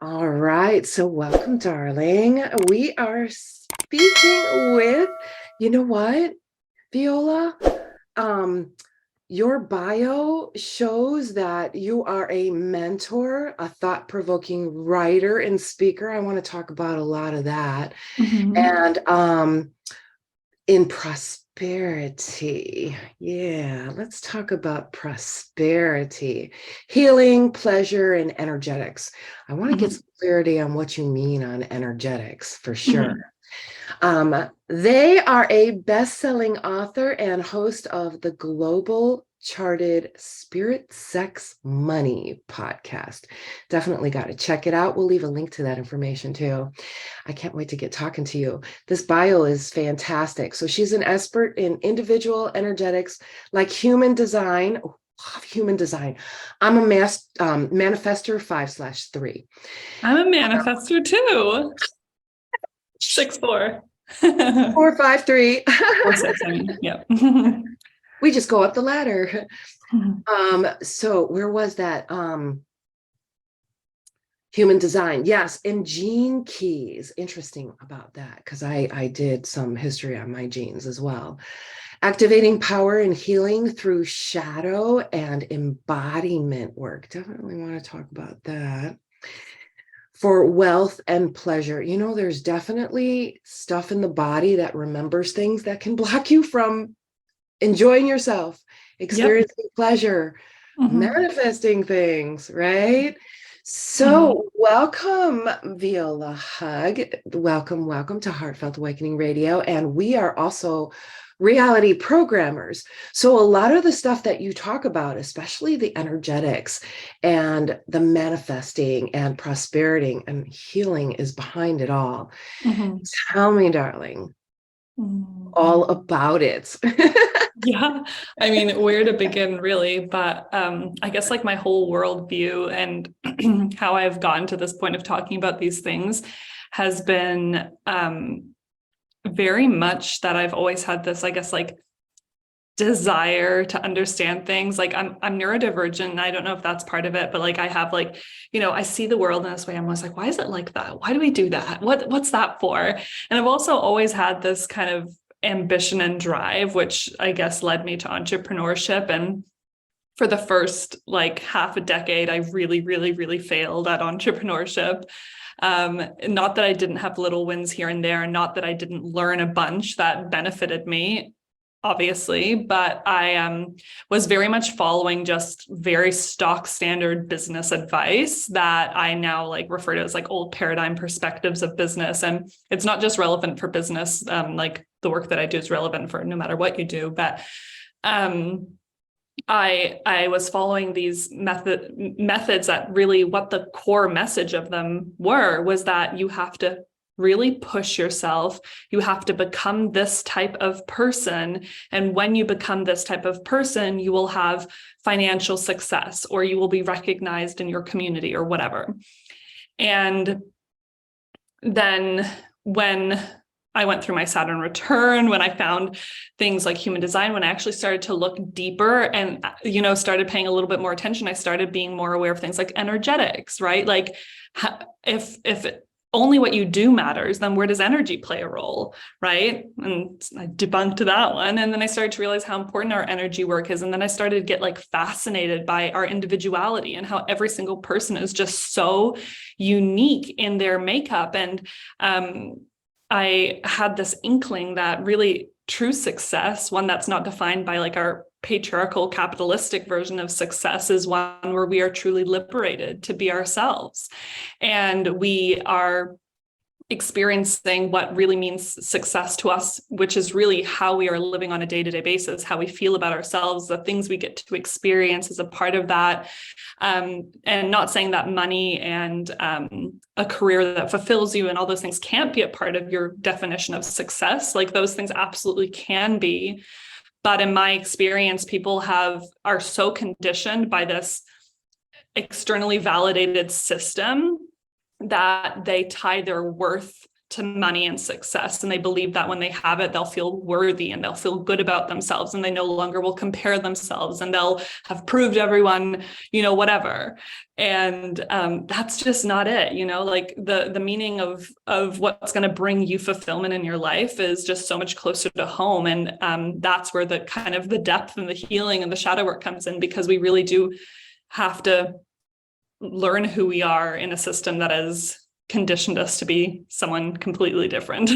All right. So welcome, darling. We are speaking with, you know what, Viola? Um, your bio shows that you are a mentor, a thought-provoking writer and speaker. I want to talk about a lot of that. Mhm. And in prosperity, yeah, let's talk about prosperity, healing, pleasure, and energetics. I want to get Mhm. some clarity on what you mean on energetics for sure. Mhm. They are a best-selling author and host of the global charted Spirit, Sex, Money podcast. Definitely got to check it out. We'll leave a link to that information too. I can't wait to get talking to you. This bio is fantastic. So she's an expert in individual energetics, like human design. Oh, love human design. I'm a manifestor 5/3. I'm a manifestor too. 6'4". 4/5/3. Or 6, I mean. Yep. We just go up the ladder. So where was that? Human design. Yes, and gene keys. Interesting about that because I did some history on my genes as well. Activating power and healing through shadow and embodiment work. Definitely want to talk about that. For wealth and pleasure. There's definitely stuff in the body that remembers things that can block you from enjoying yourself, Yep. experiencing pleasure, Mhm. manifesting things, right? Mhm. So, welcome, Viola Hug. Welcome to Heartfelt Awakening Radio. And we are also reality programmers. So, a lot of the stuff that you talk about, especially the energetics and the manifesting and prosperity and healing, is behind it all. Mhm. Tell me, darling, all Mhm. about it. Yeah. I mean, where to begin really, but I guess like my whole worldview and how I've gotten to this point of talking about these things has been very much that I've always had this, I guess, like desire to understand things. Like I'm neurodivergent, and I don't know if that's part of it, but like I have like, I see the world in this way. I'm always like, why is it like that? Why do we do that? What's that for? And I've also always had this kind of ambition and drive, which I guess led me to entrepreneurship. And for the first like half a decade, I really, really, really failed at entrepreneurship. Not that I didn't have little wins here and there, and not that I didn't learn a bunch that benefited me, obviously, but I was very much following just very stock standard business advice that I now like refer to as like old paradigm perspectives of business. And it's not just relevant for business. Like the work that I do is relevant for no matter what you do, but um, I was following these methods that really what the core message of them was that you have to really push yourself. You have to become this type of person. And when you become this type of person, you will have financial success or you will be recognized in your community or whatever. And then when I went through my Saturn return, when I found things like human design, when I actually started to look deeper and, started paying a little bit more attention, I started being more aware of things like energetics, right? Like if only what you do matters, then where does energy play a role, right? And I debunked that one. And then I started to realize how important our energy work is. And then I started to get like fascinated by our individuality and how every single person is just so unique in their makeup. And I had this inkling that really true success, one that's not defined by like our patriarchal capitalistic version of success, is one where we are truly liberated to be ourselves. And we are experiencing what really means success to us, which is really how we are living on a day-to-day basis, how we feel about ourselves, the things we get to experience as a part of that. And not saying that money and a career that fulfills you and all those things can't be a part of your definition of success. Like those things absolutely can be. But in my experience, people are so conditioned by this externally validated system that they tie their worth to money and success. And they believe that when they have it, they'll feel worthy and they'll feel good about themselves, and they no longer will compare themselves, and they'll have proved everyone, whatever. And that's just not it. Like the meaning of what's going to bring you fulfillment in your life is just so much closer to home. And that's where the kind of the depth and the healing and the shadow work comes in, because we really do have to learn who we are in a system that has conditioned us to be someone completely different.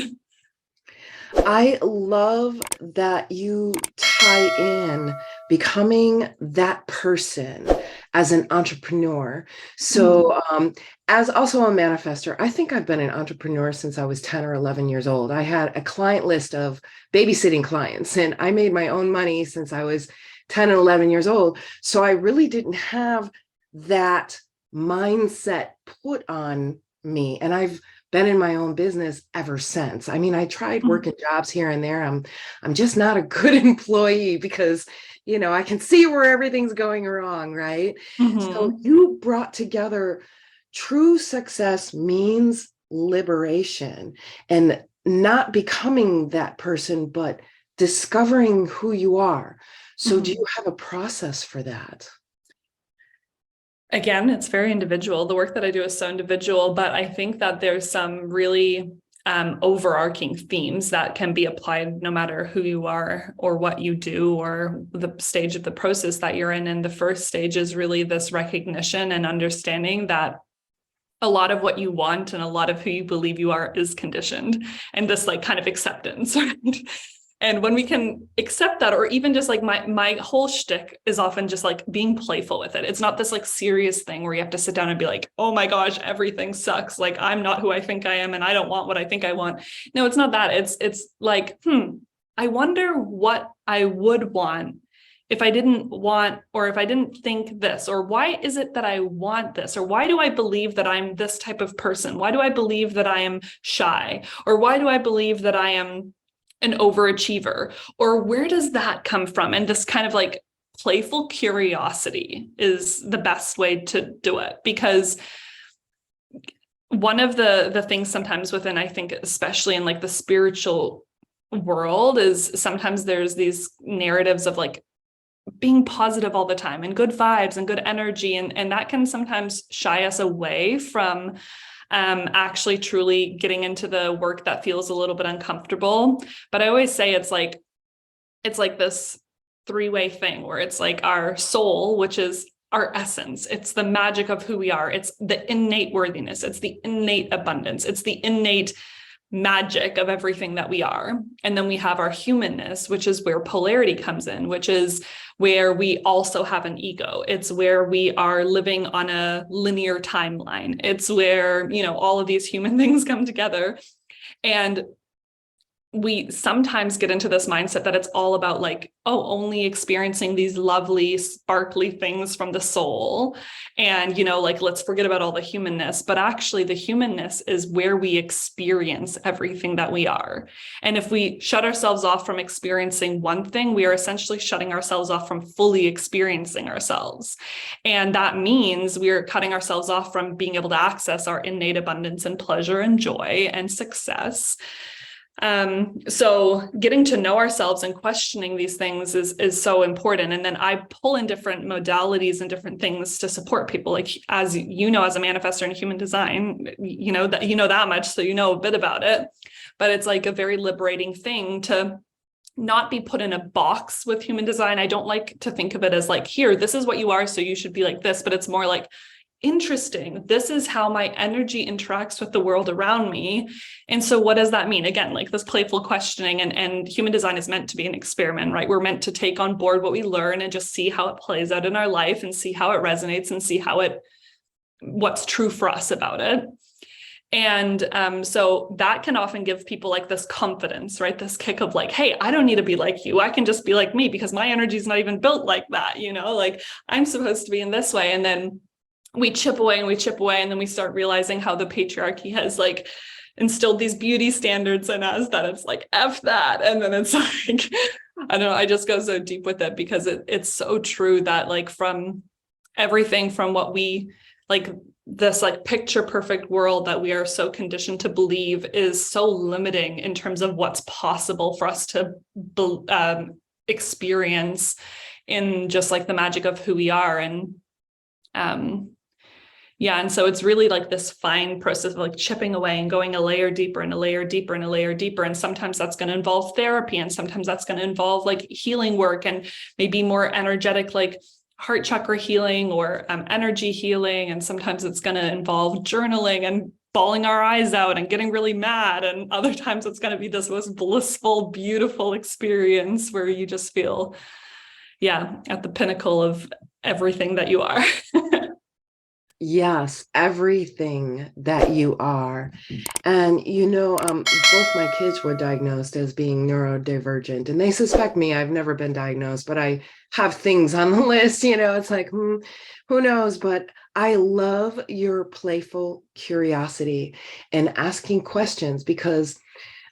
I love that you tie in becoming that person as an entrepreneur. So, as also a manifestor, I think I've been an entrepreneur since I was 10 or 11 years old. I had a client list of babysitting clients, and I made my own money since I was 10 and 11 years old. So I really didn't have that mindset put on me. And I've been in my own business ever since. I mean, I tried working jobs here and there. I'm just not a good employee because, I can see where everything's going wrong, right? So you brought together true success means liberation, and not becoming that person, but discovering who you are. So do you have a process for that? Again, it's very individual. The work that I do is so individual, but I think that there's some really overarching themes that can be applied no matter who you are or what you do or the stage of the process that you're in. And the first stage is really this recognition and understanding that a lot of what you want and a lot of who you believe you are is conditioned, and this like kind of acceptance, right? And when we can accept that, or even just like my whole shtick is often just like being playful with it. It's not this like serious thing where you have to sit down and be like, oh my gosh, everything sucks. Like I'm not who I think I am and I don't want what I think I want. No, it's not that. It's like, I wonder what I would want if I didn't want, or if I didn't think this, or why is it that I want this? Or why do I believe that I'm this type of person? Why do I believe that I am shy? Or why do I believe that I am an overachiever? Or where does that come from? And this kind of like playful curiosity is the best way to do it, because one of the things sometimes within, I think, especially in like the spiritual world, is sometimes there's these narratives of like being positive all the time and good vibes and good energy. And that can sometimes shy us away from actually truly getting into the work that feels a little bit uncomfortable. But I always say it's like this three-way thing where it's like our soul, which is our essence. It's the magic of who we are. It's the innate worthiness. It's the innate abundance. It's the innate magic of everything that we are. And then we have our humanness, which is where polarity comes in, which is where we also have an ego. It's where we are living on a linear timeline. It's where, all of these human things come together. And we sometimes get into this mindset that it's all about like, only experiencing these lovely, sparkly things from the soul. And, like, let's forget about all the humanness. But actually, the humanness is where we experience everything that we are. And if we shut ourselves off from experiencing one thing, we are essentially shutting ourselves off from fully experiencing ourselves. And that means we are cutting ourselves off from being able to access our innate abundance and pleasure and joy and success. So getting to know ourselves and questioning these things is so important. And then I pull in different modalities and different things to support people. Like, as you know, as a manifestor in human design, that much, so you know a bit about it. But it's like a very liberating thing to not be put in a box with human design. I don't like to think of it as like, here, this is what you are, so you should be like this. But it's more like, interesting, this is how my energy interacts with the world around me. And so what does that mean? Again, like this playful questioning, and human design is meant to be an experiment, right? We're meant to take on board what we learn and just see how it plays out in our life and see how it resonates and see what's true for us about it. And so that can often give people like this confidence, right? This kick of like, hey, I don't need to be like you. I can just be like me because my energy is not even built like that. Like I'm supposed to be in this way. And then we chip away and then we start realizing how the patriarchy has like instilled these beauty standards in us that it's like, F that. And then it's like, I don't know, I just go so deep with it because it's so true that like from everything from what we like, this like picture perfect world that we are so conditioned to believe is so limiting in terms of what's possible for us to experience in just like the magic of who we are. And yeah, and so it's really like this fine process of like chipping away and going a layer deeper and a layer deeper and a layer deeper. And sometimes that's going to involve therapy, and sometimes that's going to involve like healing work and maybe more energetic, like heart chakra healing or energy healing. And sometimes it's going to involve journaling and bawling our eyes out and getting really mad. And other times it's going to be this most blissful, beautiful experience where you just feel, yeah, at the pinnacle of everything that you are. Yes, everything that you are. And both my kids were diagnosed as being neurodivergent, and they suspect me. I've never been diagnosed, but I have things on the list. It's like, who knows? But I love your playful curiosity and asking questions, because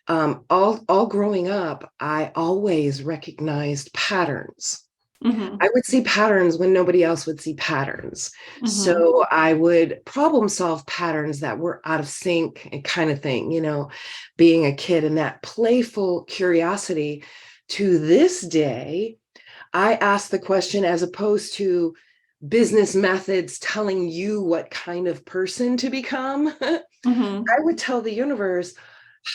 all growing up, I always recognized patterns. Mm-hmm. I would see patterns when nobody else would see patterns. Mm-hmm. So I would problem solve patterns that were out of sync and kind of thing, being a kid. And that playful curiosity, to this day, I ask the question, as opposed to business methods telling you what kind of person to become. Mm-hmm. I would tell the universe,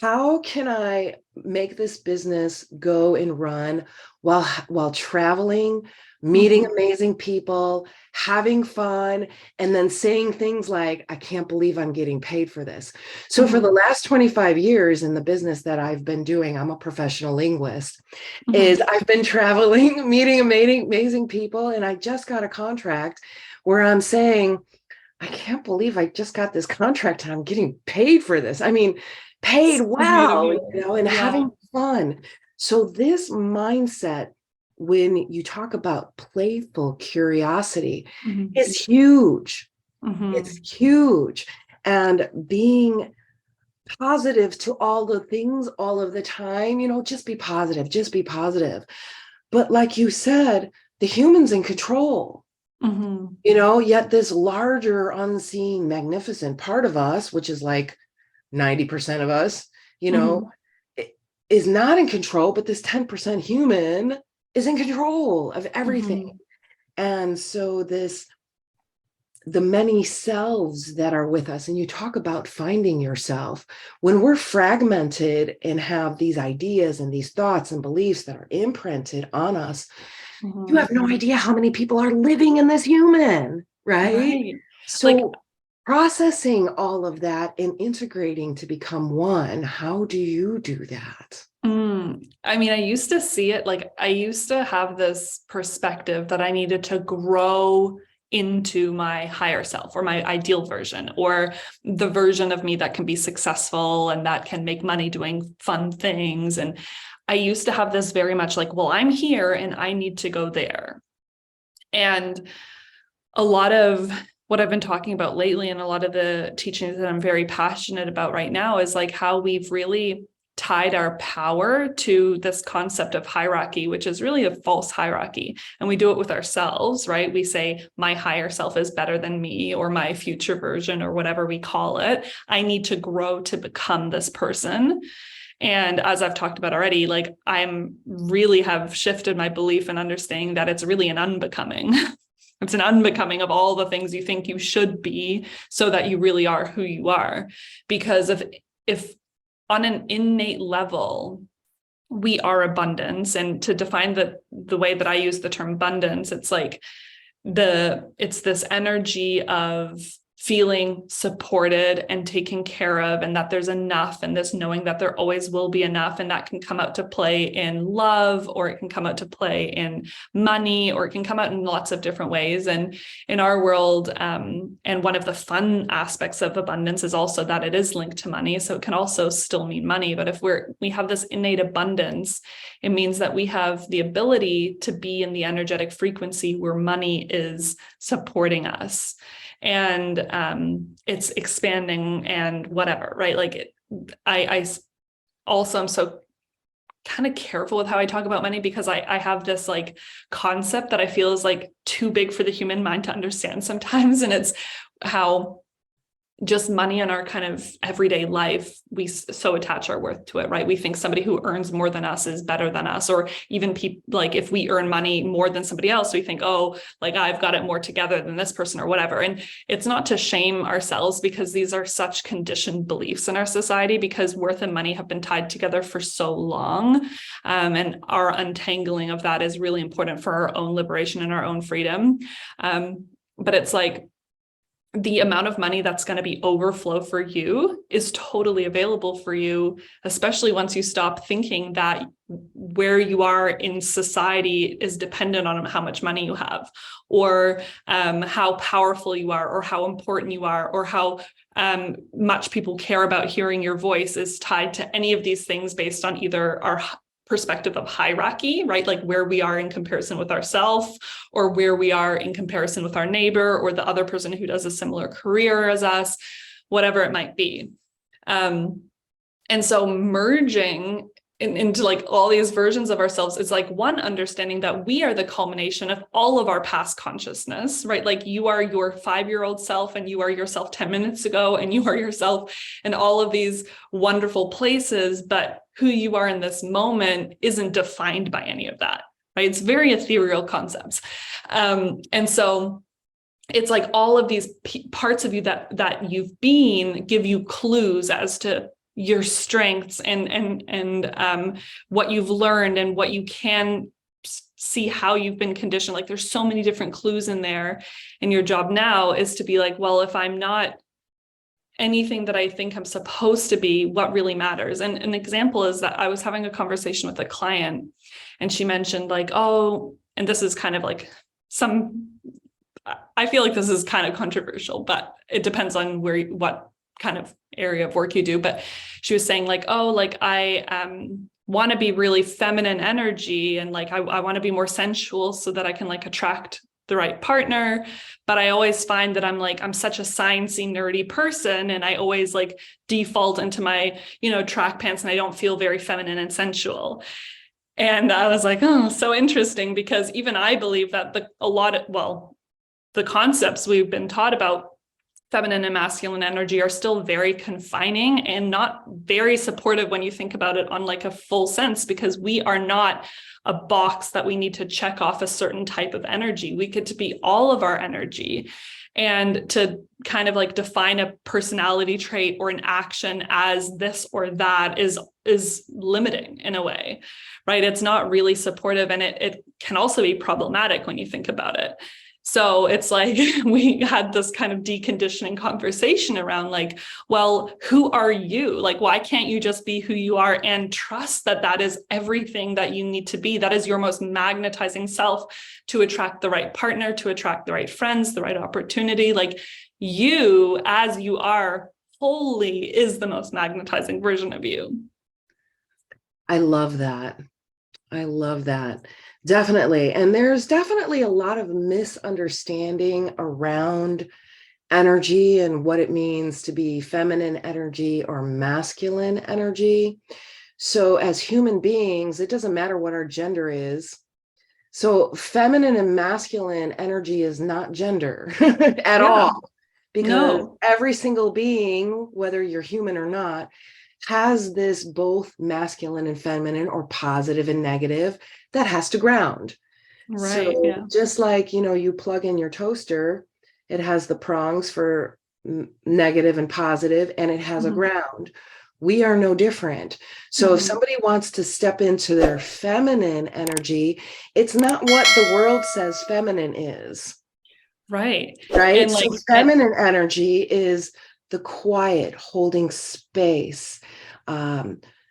how can I make this business go and run while traveling, meeting amazing people, having fun, and then saying things like, I can't believe I'm getting paid for this. So for the last 25 years in the business that I've been doing, I'm a professional linguist, is I've been traveling, meeting amazing people, and I just got a contract where I'm saying, I can't believe I just got this contract and I'm getting paid for this. I mean, paid well, and having fun. So this mindset, when you talk about playful curiosity, is huge. It's huge. And being positive to all the things all of the time, just be positive, just be positive. But like you said, the human's in control. Yet this larger, unseen, magnificent part of us, which is like 90% of us, is not in control, but this 10% human is in control of everything. And so the many selves that are with us, and you talk about finding yourself, when we're fragmented and have these ideas and these thoughts and beliefs that are imprinted on us, you have no idea how many people are living in this human, right? So like, processing all of that and integrating to become one, how do you do that? I mean, I used to see it like, I used to have this perspective that I needed to grow into my higher self, or my ideal version, or the version of me that can be successful and that can make money doing fun things. And I used to have this very much like, well, I'm here and I need to go there. And a lot of what I've been talking about lately, and a lot of the teachings that I'm very passionate about right now, is like how we've really tied our power to this concept of hierarchy, which is really a false hierarchy. And we do it with ourselves, right? We say, my higher self is better than me, or my future version, or whatever we call it. I need to grow to become this person. And as I've talked about already, like I'm really have shifted my belief and understanding that it's really an unbecoming. It's an unbecoming of all the things you think you should be, so that you really are who you are. Because if on an innate level, we are abundance. And to define the way that I use the term abundance, it's like it's this energy of feeling supported and taken care of, and that there's enough, and this knowing that there always will be enough. And that can come out to play in love, or it can come out to play in money, or it can come out in lots of different ways. And in our world, and one of the fun aspects of abundance is also that it is linked to money. So it can also still mean money. But if we have this innate abundance, it means that we have the ability to be in the energetic frequency where money is supporting us. And it's expanding and whatever, right? Like I also am so kind of careful with how I talk about money, because I have this like concept that I feel is like too big for the human mind to understand sometimes. And it's how just money in our kind of everyday life, we so attach our worth to it, right? We think somebody who earns more than us is better than us, or even people, like if we earn money more than somebody else, we think, oh, like I've got it more together than this person or whatever. And it's not to shame ourselves, because these are such conditioned beliefs in our society, because worth and money have been tied together for so long. And our untangling of that is really important for our own liberation and our own freedom. But it's like, the amount of money that's going to be overflow for you is totally available for you, especially once you stop thinking that where you are in society is dependent on how much money you have, or how powerful you are, or how important you are, or how much people care about hearing your voice is tied to any of these things based on either our perspective of hierarchy, right? Like where we are in comparison with ourselves, or where we are in comparison with our neighbor, or the other person who does a similar career as us, whatever it might be. And so merging into like all these versions of ourselves is like one understanding that we are the culmination of all of our past consciousness, right? Like you are your 5-year-old self, and you are yourself 10 minutes ago, and you are yourself in all of these wonderful places, but who you are in this moment isn't defined by any of that, right? It's very ethereal concepts. And so it's like all of these parts of you that you've been give you clues as to your strengths and what you've learned and what you can see how you've been conditioned. Like there's so many different clues in there, and your job now is to be like, well, if I'm not anything that I think I'm supposed to be, what really matters? And an example is that I was having a conversation with a client, and she mentioned like, oh, and this is kind of like I feel like this is kind of controversial, but it depends on what kind of area of work you do. But she was saying like, oh, like I want to be really feminine energy, and like I want to be more sensual so that I can like attract the right partner. But I always find that I'm such a sciencey, nerdy person, and I always like default into my, track pants, and I don't feel very feminine and sensual. And I was like, oh, so interesting, because even I believe that the concepts we've been taught about feminine and masculine energy are still very confining and not very supportive when you think about it on like a full sense, because we are not a box that we need to check off a certain type of energy. We get to be all of our energy, and to kind of like define a personality trait or an action as this or that is limiting in a way, right? It's not really supportive, and it can also be problematic when you think about it. So it's like we had this kind of deconditioning conversation around like, well, who are you? Like, why can't you just be who you are and trust that that is everything that you need to be? That is your most magnetizing self to attract the right partner, to attract the right friends, the right opportunity. Like you, as you are, wholly is the most magnetizing version of you. I love that. I love that. Definitely. And there's definitely a lot of misunderstanding around energy and what it means to be feminine energy or masculine energy. So as human beings, it doesn't matter what our gender is. So feminine and masculine energy is not gender at all, because every single being, whether you're human or not, has this both masculine and feminine, or positive and negative, that has to ground. Right. So just like, you plug in your toaster, it has the prongs for negative and positive, and it has a ground. We are no different. So if somebody wants to step into their feminine energy, it's not what the world says feminine is. Right. Right. And so feminine energy is the quiet, holding space,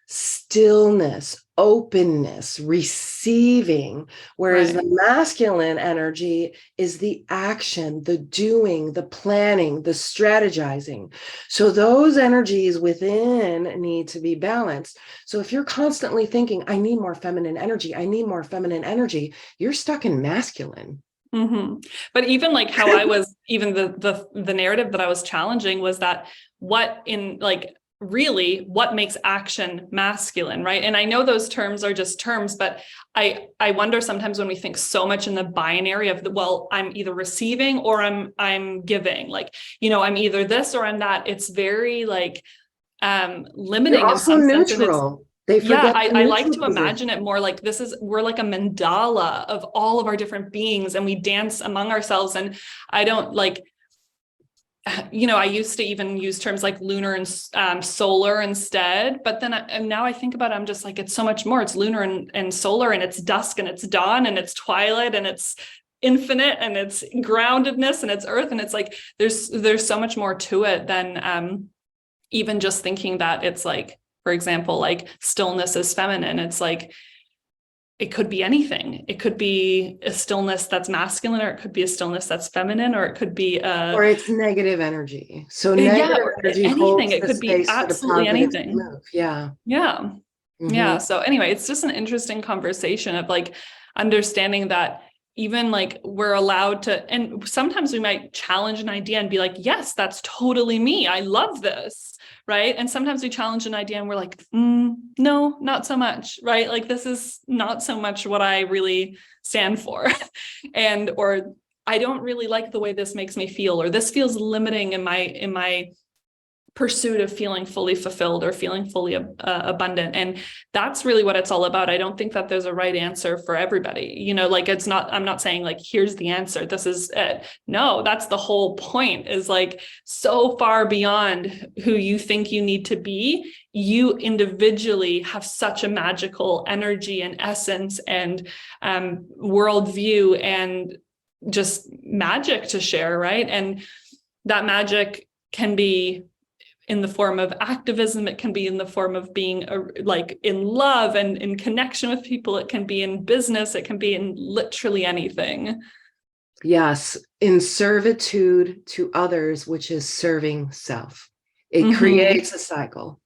stillness, openness, receiving, whereas the masculine energy is the action, the doing, the planning, the strategizing. So those energies within need to be balanced. So if you're constantly thinking, I need more feminine energy, I need more feminine energy, you're stuck in masculine. But even like how I was, even the narrative that I was challenging was that what in like really what makes action masculine, right? And I know those terms are just terms, but I wonder sometimes when we think so much in the binary of well, I'm either receiving or I'm giving, like, I'm either this or I'm that. It's very like limiting You're in also some sense. And it's, neutral. They yeah, forget the I like neutral to position. imagine it more like we're like a mandala of all of our different beings, and we dance among ourselves. And I don't like, I used to even use terms like lunar and solar instead. But then and now I think about it, I'm just like, it's so much more. It's lunar and solar, and it's dusk and it's dawn and it's twilight and it's infinite and it's groundedness and it's earth. And it's like, there's so much more to it than even just thinking that it's like, for example, like stillness is feminine. It's like, it could be anything. It could be a stillness that's masculine, or it could be a stillness that's feminine, or it could be Or it's negative energy. So yeah, negative or energy anything. holds It the could be space for the absolutely positive to anything. move. Yeah. Yeah. Mm-hmm. Yeah. So anyway, it's just an interesting conversation of like understanding that even like we're allowed to, and sometimes we might challenge an idea and be like, yes, that's totally me. I love this. Right. And sometimes we challenge an idea and we're like, no, not so much. Right. Like this is not so much what I really stand for. Or I don't really like the way this makes me feel, or this feels limiting in my pursuit of feeling fully fulfilled or feeling fully abundant. And that's really what it's all about. I don't think that there's a right answer for everybody. Like I'm not saying like, here's the answer, this is it. No, that's the whole point, is like so far beyond who you think you need to be. You individually have such a magical energy and essence and worldview and just magic to share, right? And that magic can be in the form of activism. It can be in the form of being like in love and in connection with people. It can be in business. It can be in literally anything. Yes. In servitude to others, which is serving self. It creates a cycle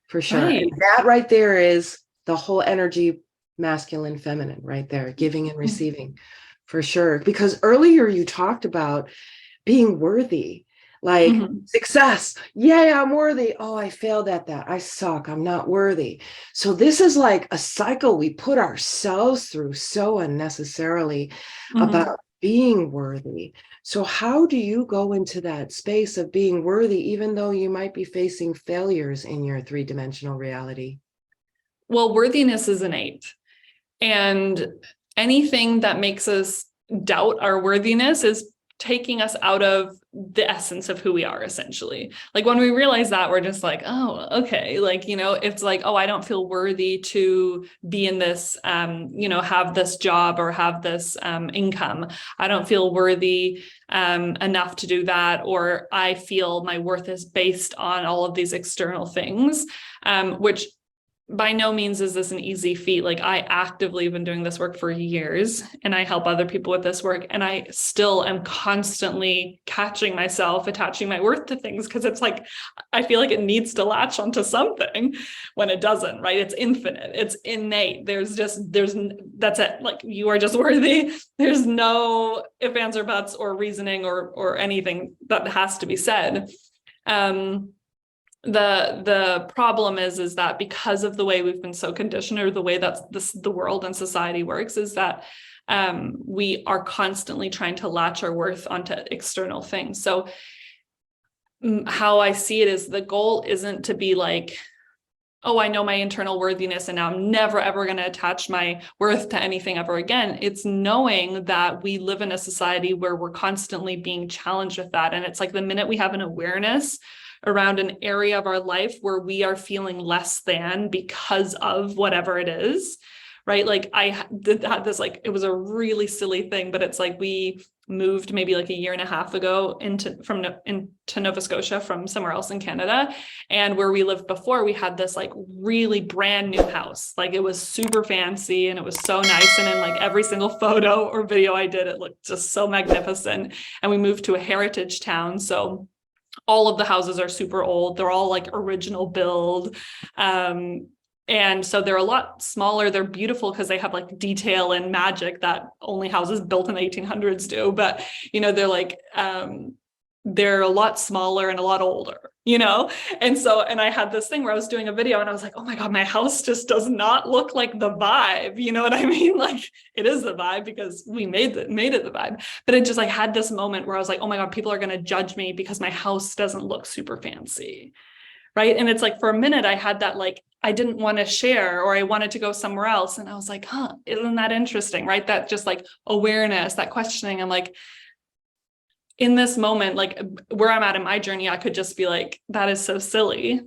for sure. Right. And that right there is the whole energy, masculine, feminine, right there, giving and receiving for sure. Because earlier you talked about being worthy. Like success. Yay, I'm worthy. Oh, I failed at that. I suck. I'm not worthy. So this is like a cycle we put ourselves through so unnecessarily about being worthy. So how do you go into that space of being worthy, even though you might be facing failures in your three-dimensional reality? Well, worthiness is innate. And anything that makes us doubt our worthiness is taking us out of the essence of who we are, essentially. Like when we realize that, we're just like, oh, okay. Like, it's like, oh, I don't feel worthy to be in this, have this job or have this income. I don't feel worthy enough to do that. Or I feel my worth is based on all of these external things, which by no means is this an easy feat. Like I actively have been doing this work for years, and I help other people with this work. And I still am constantly catching myself attaching my worth to things, because it's like, I feel like it needs to latch onto something when it doesn't, right? It's infinite. It's innate. That's it. Like you are just worthy. There's no ifs, ands, or buts or reasoning or anything that has to be said. The problem is that because of the way we've been so conditioned, or the way that the world and society works, is that we are constantly trying to latch our worth onto external things. So how I see it is, the goal isn't to be like, oh, I know my internal worthiness and now I'm never, ever going to attach my worth to anything ever again. It's knowing that we live in a society where we're constantly being challenged with that. And it's like the minute we have an awareness around an area of our life where we are feeling less than because of whatever it is, right? Like I had this, like, it was a really silly thing, but it's like we moved maybe like a year and a half ago into Nova Scotia from somewhere else in Canada. And where we lived before, we had this like really brand new house. Like it was super fancy and it was so nice. And in like every single photo or video I did, it looked just so magnificent. And we moved to a heritage town. So all of the houses are super old. They're all like original build. And so they're a lot smaller. They're beautiful because they have like detail and magic that only houses built in the 1800s do. But, they're like, they're a lot smaller and a lot older. And I had this thing where I was doing a video and I was like, oh my God, my house just does not look like the vibe. You know what I mean? Like, it is the vibe because we made it the vibe. But it just like had this moment where I was like, oh my God, people are going to judge me because my house doesn't look super fancy. Right. And it's like, for a minute, I had that, like, I didn't want to share, or I wanted to go somewhere else. And I was like, isn't that interesting? Right. That just like awareness, that questioning. I'm like, in this moment, like where I'm at in my journey, I could just be like, that is so silly.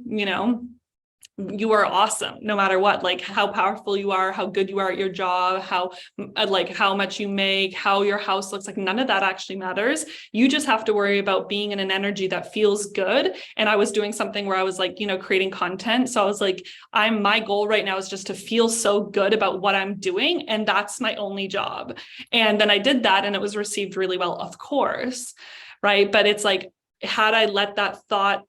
You are awesome no matter what, like how powerful you are, how good you are at your job, how much you make, how your house looks, like none of that actually matters. You just have to worry about being in an energy that feels good. And I was doing something where I was like, creating content. So I was like, my goal right now is just to feel so good about what I'm doing. And that's my only job. And then I did that and it was received really well, of course. Right. But it's like, had I let that thought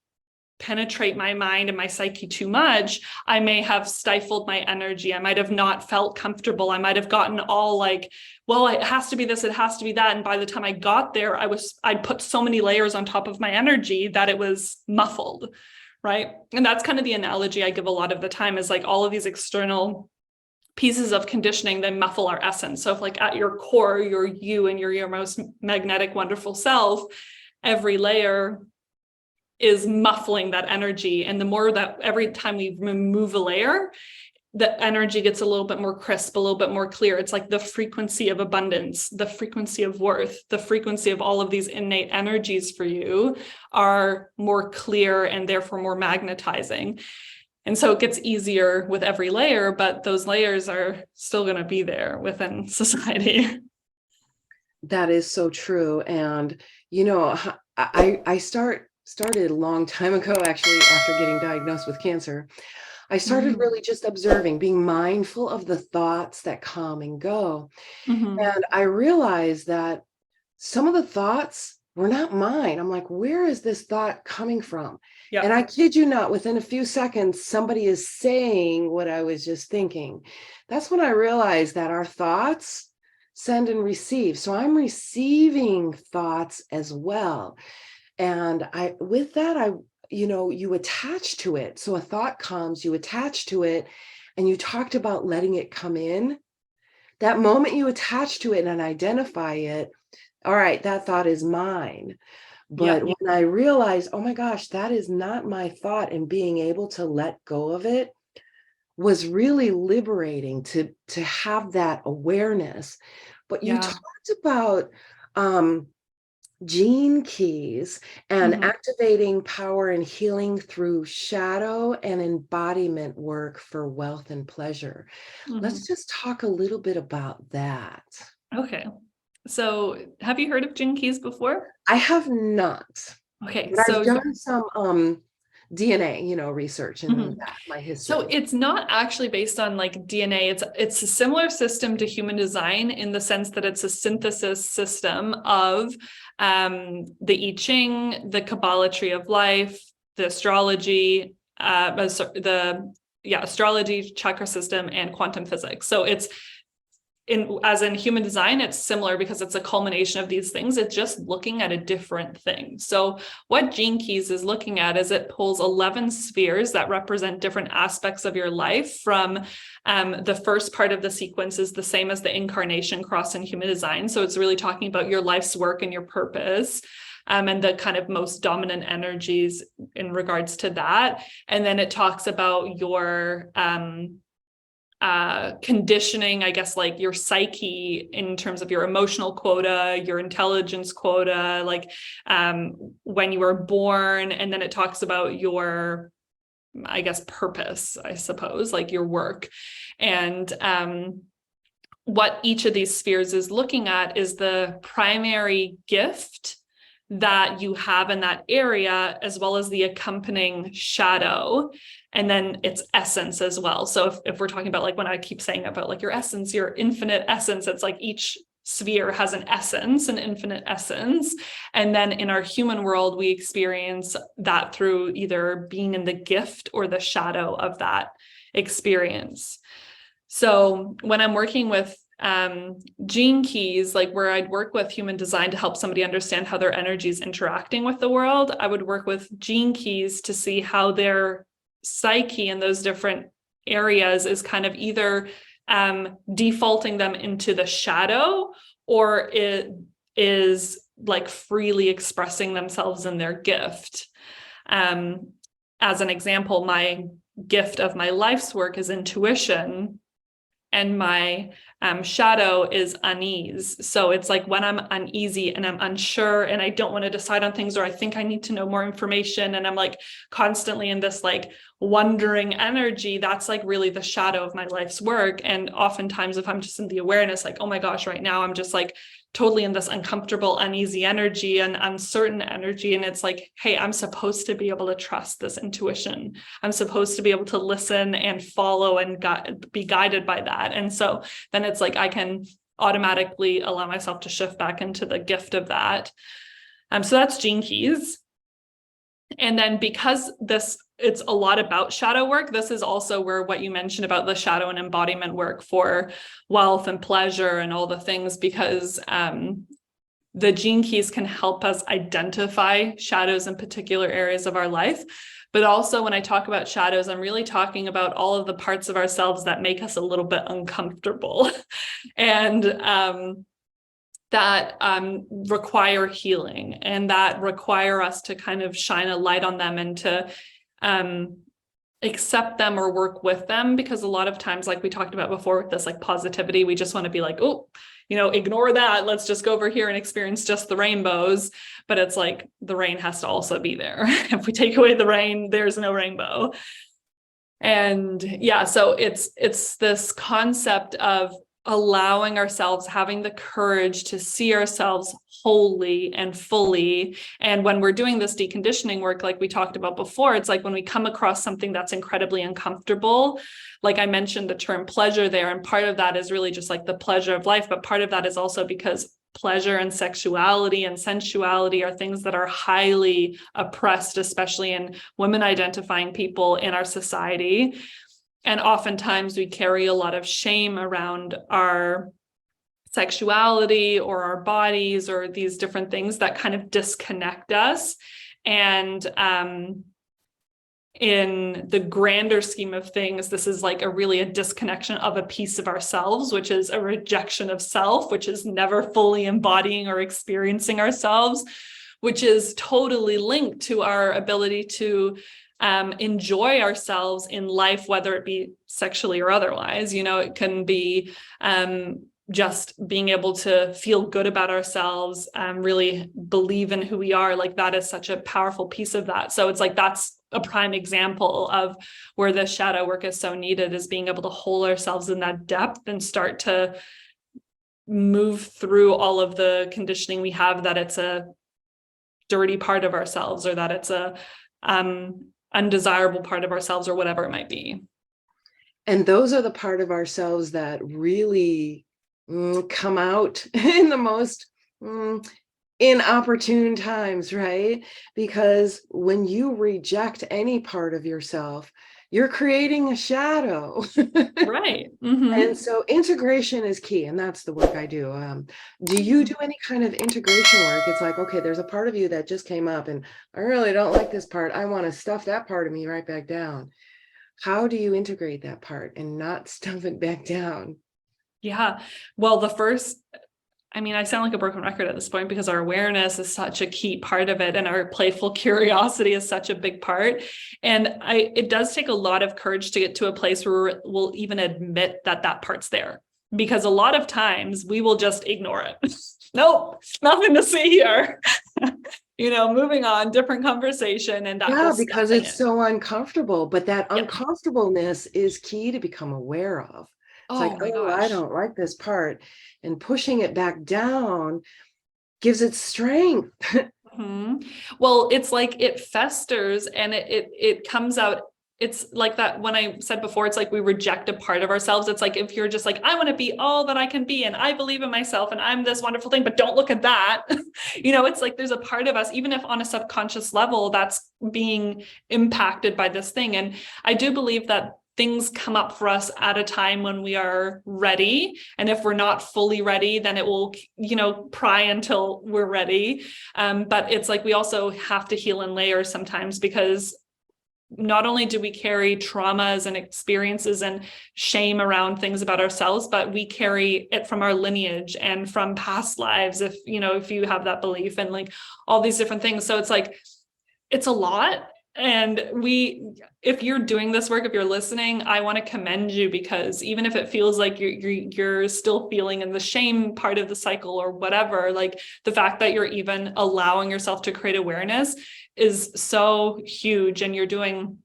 penetrate my mind and my psyche too much, I may have stifled my energy. I might have not felt comfortable. I might have gotten all like, well, it has to be this, it has to be that. And by the time I got there, I put so many layers on top of my energy that it was muffled. Right. And that's kind of the analogy I give a lot of the time, is like all of these external pieces of conditioning, they muffle our essence. So if like at your core, you're you and you're your most magnetic, wonderful self, every layer is muffling that energy. And the more that every time we remove a layer, the energy gets a little bit more crisp, a little bit more clear. It's like the frequency of abundance, the frequency of worth, the frequency of all of these innate energies for you are more clear and therefore more magnetizing. And so it gets easier with every layer, but those layers are still going to be there within society. That is so true. And, I started a long time ago, actually, after getting diagnosed with cancer. I started really just observing, being mindful of the thoughts that come and go. And I realized that some of the thoughts were not mine. I'm like, where is this thought coming from? Yeah. And I kid you not, within a few seconds, somebody is saying what I was just thinking. That's when I realized that our thoughts send and receive. So I'm receiving thoughts as well. And you attach to it. So a thought comes, you attach to it, and you talked about letting it come in. That moment you attach to it and identify it, all right, that thought is mine. But when I realized, oh my gosh, that is not my thought, and being able to let go of it was really liberating to have that awareness. But you talked about gene keys and activating power and healing through shadow and embodiment work for wealth and pleasure. Let's just talk a little bit about that. Okay. So have you heard of gene keys before? I have not. Okay. But So I've done some DNA, research and that, my history. So it's not actually based on like DNA. It's a similar system to human design in the sense that it's a synthesis system of the I Ching, the Kabbalah tree of life, the astrology, astrology, chakra system, and quantum physics. So it's as in human design, it's similar because it's a culmination of these things. It's just looking at a different thing. So what Gene Keys is looking at is it pulls 11 spheres that represent different aspects of your life. From the first part of the sequence is the same as the incarnation cross in human design. So it's really talking about your life's work and your purpose. And the kind of most dominant energies in regards to that. And then it talks about your conditioning, I guess, like your psyche in terms of your emotional quota, your intelligence quota, like when you were born. And then it talks about your, I guess, purpose, I suppose, like your work. And what each of these spheres is looking at is the primary gift that you have in that area, as well as the accompanying shadow, and then its essence as well. So if we're talking about, like, when I keep saying about like your essence, your infinite essence, it's like each sphere has an essence, an infinite essence. And then in our human world, we experience that through either being in the gift or the shadow of that experience. So when I'm working with gene keys, like where I'd work with human design to help somebody understand how their energy is interacting with the world, I would work with gene keys to see how their psyche in those different areas is kind of either defaulting them into the shadow, or it is like freely expressing themselves in their gift. As an example, my gift of my life's work is intuition, and my shadow is unease. So it's like when I'm uneasy and I'm unsure and I don't want to decide on things, or I think I need to know more information, and I'm like constantly in this like wondering energy, that's like really the shadow of my life's work. And oftentimes if I'm just in the awareness, like, oh my gosh, right now I'm just like totally in this uncomfortable, uneasy energy and uncertain energy. And it's like, hey, I'm supposed to be able to trust this intuition. I'm supposed to be able to listen and follow and be guided by that. And so then it's like, I can automatically allow myself to shift back into the gift of that. So that's gene keys. And then because it's a lot about shadow work, this is also where what you mentioned about the shadow and embodiment work for wealth and pleasure and all the things, because the gene keys can help us identify shadows in particular areas of our life. But also when I talk about shadows, I'm really talking about all of the parts of ourselves that make us a little bit uncomfortable and that require healing, and that require us to kind of shine a light on them and to accept them or work with them. Because a lot of times, like we talked about before with this like positivity, we just want to be like, oh, ignore that. Let's just go over here and experience just the rainbows. But it's like the rain has to also be there. If we take away the rain, there's no rainbow. And yeah, so it's this concept of allowing ourselves, having the courage to see ourselves wholly and fully. And when we're doing this deconditioning work, like we talked about before, it's like when we come across something that's incredibly uncomfortable, like I mentioned the term pleasure there, and part of that is really just like the pleasure of life, but part of that is also because pleasure and sexuality and sensuality are things that are highly oppressed, especially in women identifying people in our society. And oftentimes we carry a lot of shame around our sexuality or our bodies or these different things that kind of disconnect us. And in the grander scheme of things, this is like a disconnection of a piece of ourselves, which is a rejection of self, which is never fully embodying or experiencing ourselves, which is totally linked to our ability to enjoy ourselves in life, whether it be sexually or otherwise. It can be just being able to feel good about ourselves, really believe in who we are. Like that is such a powerful piece of that. So it's like, that's a prime example of where the shadow work is so needed, is being able to hold ourselves in that depth and start to move through all of the conditioning we have, that it's a dirty part of ourselves, or that it's a undesirable part of ourselves, or whatever it might be. And those are the part of ourselves that really come out in the most inopportune times, right? Because when you reject any part of yourself, you're creating a shadow. Right. Mm-hmm. And so integration is key. And that's the work I do. Do you do any kind of integration work? It's like, okay, there's a part of you that just came up and I really don't like this part. I want to stuff that part of me right back down. How do you integrate that part and not stuff it back down? Yeah. Well, I sound like a broken record at this point, because our awareness is such a key part of it, and our playful curiosity is such a big part. And it does take a lot of courage to get to a place where we'll even admit that part's there, because a lot of times we will just ignore it. Nope, nothing to see here. Moving on, different conversation. And that because it's so uncomfortable, but that uncomfortableness is key to become aware of. It's like, oh, I don't like this part. And pushing it back down gives it strength. Mm-hmm. Well, it's like it festers and it comes out. It's like that when I said before, it's like we reject a part of ourselves. It's like if you're just like, I want to be all that I can be, and I believe in myself, and I'm this wonderful thing, but don't look at that. It's like there's a part of us, even if on a subconscious level, that's being impacted by this thing. And I do believe that things come up for us at a time when we are ready. And if we're not fully ready, then it will, pry until we're ready. But it's like, we also have to heal in layers sometimes, because not only do we carry traumas and experiences and shame around things about ourselves, but we carry it from our lineage and from past lives, if you have that belief, and like all these different things. So it's like, it's a lot. And if you're doing this work, if you're listening, I want to commend you, because even if it feels like you're still feeling in the shame part of the cycle or whatever, like the fact that you're even allowing yourself to create awareness is so huge, and you're doing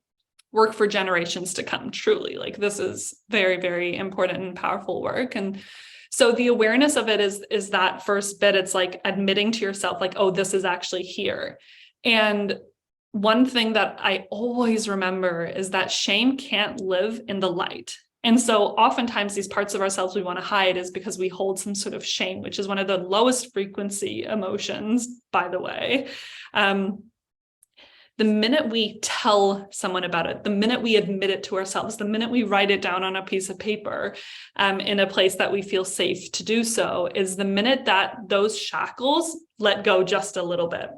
work for generations to come. Truly, like, this is very, very important and powerful work. And so the awareness of it is that first bit. It's like admitting to yourself, like, oh, this is actually here. And one thing that I always remember is that shame can't live in the light. And so oftentimes these parts of ourselves we want to hide is because we hold some sort of shame, which is one of the lowest frequency emotions, by the way. The minute we tell someone about it, the minute we admit it to ourselves, the minute we write it down on a piece of paper, in a place that we feel safe to do so, is the minute that those shackles let go just a little bit.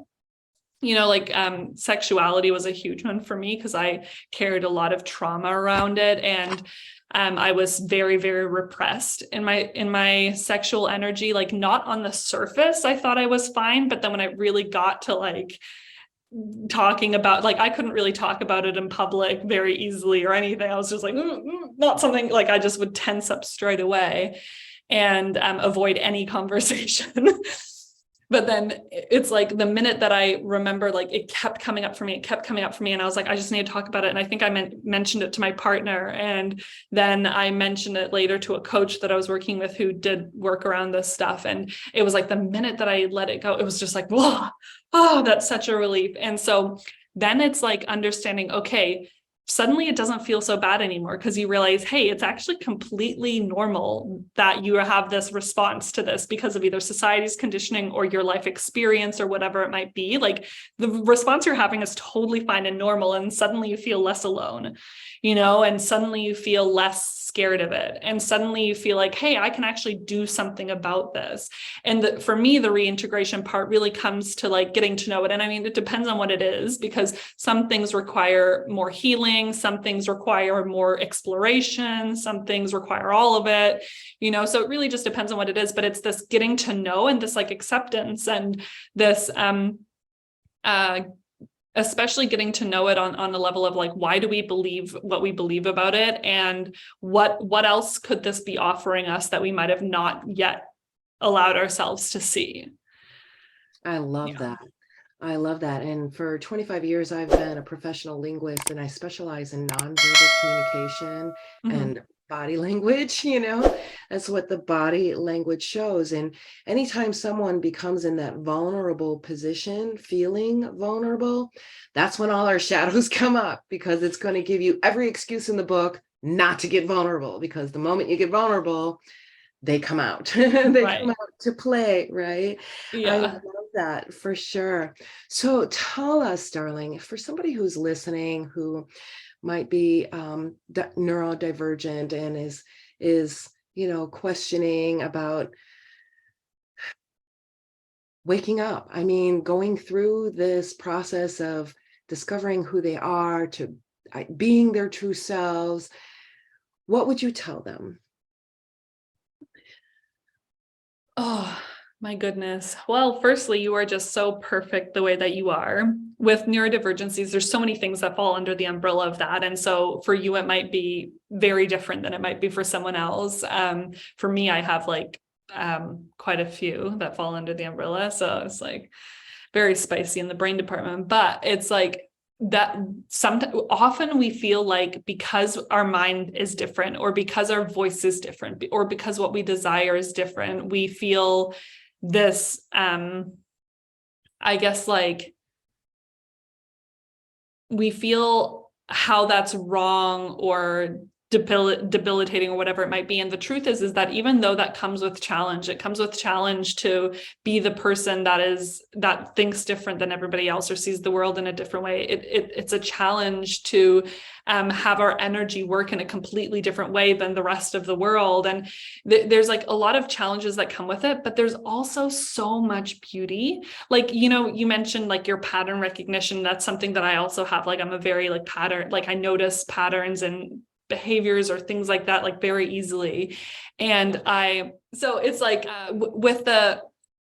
Sexuality was a huge one for me, because I carried a lot of trauma around it. And I was very, very repressed in my sexual energy. Like, not on the surface, I thought I was fine. But then when I really got to like talking about, like, I couldn't really talk about it in public very easily or anything. I was just like, not something, like, I just would tense up straight away and avoid any conversation. But then it's like the minute that I remember, like, it kept coming up for me. And I was like, I just need to talk about it. And I think I mentioned it to my partner. And then I mentioned it later to a coach that I was working with who did work around this stuff. And it was like the minute that I let it go, it was just like, whoa, oh, that's such a relief. And so then it's like understanding, okay, suddenly it doesn't feel so bad anymore, because you realize, hey, it's actually completely normal that you have this response to this because of either society's conditioning or your life experience or whatever it might be. Like, the response you're having is totally fine and normal. And suddenly you feel less alone, and suddenly you feel less scared of it. And suddenly you feel like, hey, I can actually do something about this. And for me, the reintegration part really comes to like getting to know it. And I mean, it depends on what it is, because some things require more healing, some things require more exploration, some things require all of it, so it really just depends on what it is. But it's this getting to know and this like acceptance and this especially getting to know it on the level of like, why do we believe what we believe about it? And what else could this be offering us that we might have not yet allowed ourselves to see? I love that. I love that. And for 25 years, I've been a professional linguist, and I specialize in nonverbal communication and body language. That's what the body language shows. And anytime someone becomes in that vulnerable position, feeling vulnerable, that's when all our shadows come up, because it's going to give you every excuse in the book not to get vulnerable, because the moment you get vulnerable, they come out. They Right. come out to play, right? Yeah. I love that for sure. So tell us, darling, for somebody who's listening, who might be neurodivergent and is questioning about waking up. I mean, going through this process of discovering who they are, to being their true selves, what would you tell them? Oh, my goodness. Well, firstly, you are just so perfect the way that you are. With neurodivergencies, there's so many things that fall under the umbrella of that. And so for you, it might be very different than it might be for someone else. For me, I have like quite a few that fall under the umbrella. So it's like very spicy in the brain department. But it's like that often we feel like because our mind is different, or because our voice is different, or because what we desire is different, we feel this I guess like we feel how that's wrong, or debilitating or whatever it might be. And the truth is that even though that comes with challenge, it comes with challenge to be the person that thinks different than everybody else or sees the world in a different way. It's a challenge to have our energy work in a completely different way than the rest of the world. And there's like a lot of challenges that come with it, but there's also so much beauty. Like, you know, you mentioned like your pattern recognition. That's something that I also have. Like, I'm a very like pattern, like I notice patterns and behaviors or things like that, like very easily. And so it's like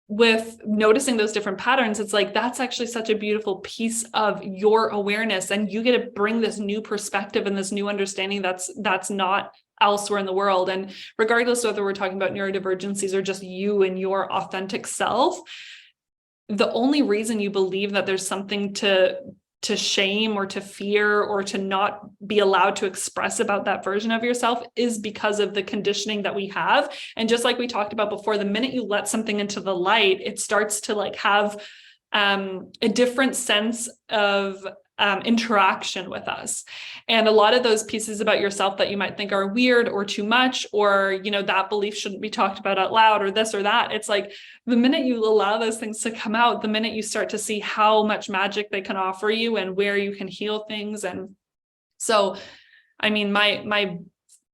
with noticing those different patterns, it's like, that's actually such a beautiful piece of your awareness. And you get to bring this new perspective and this new understanding that's not elsewhere in the world. And regardless of whether we're talking about neurodivergencies or just you and your authentic self, the only reason you believe that there's something to shame or to fear or to not be allowed to express about that version of yourself is because of the conditioning that we have. And just like we talked about before, the minute you let something into the light, it starts to like have a different sense of interaction with us. And a lot of those pieces about yourself that you might think are weird or too much, or, you know, that belief shouldn't be talked about out loud or this or that. It's like the minute you allow those things to come out, the minute you start to see how much magic they can offer you and where you can heal things. And so, I mean,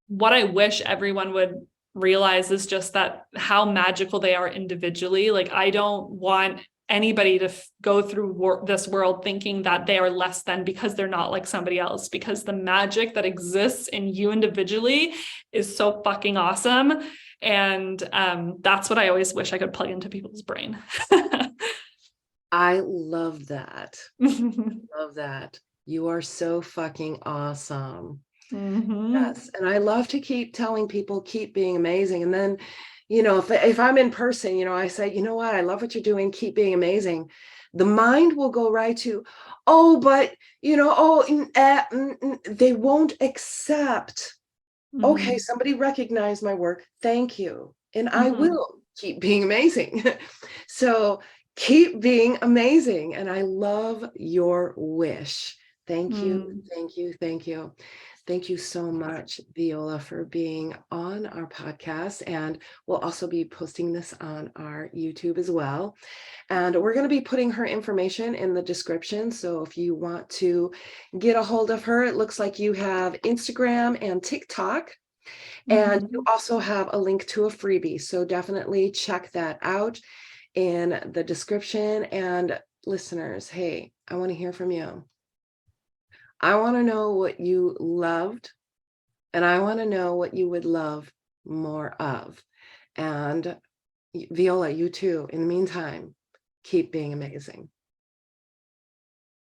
what I wish everyone would realize is just that how magical they are individually. Like, I don't want anybody to go through this world thinking that they are less than because they're not like somebody else, because the magic that exists in you individually is so fucking awesome. And that's what I always wish I could plug into people's brain. I love that. Love that. You are so fucking awesome. Mm-hmm. Yes. And I love to keep telling people, keep being amazing. And then, you know, if I'm in person, you know, I say, you know what, I love what you're doing, keep being amazing. The mind will go right to, oh, but, you know, they won't accept. Mm-hmm. Okay, somebody recognized my work. Thank you. And I will keep being amazing. So keep being amazing. And I love your wish. Thank you. Thank you. Thank you. Thank you so much, Viola, for being on our podcast. And we'll also be posting this on our YouTube as well. And we're going to be putting her information in the description. So if you want to get a hold of her, it looks like you have Instagram and TikTok. And you also have a link to a freebie. So definitely check that out in the description. And listeners, hey, I want to hear from you. I want to know what you loved, and I want to know what you would love more of. And Viola, you too. In the meantime, keep being amazing.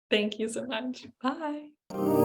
Thank you so much. Bye.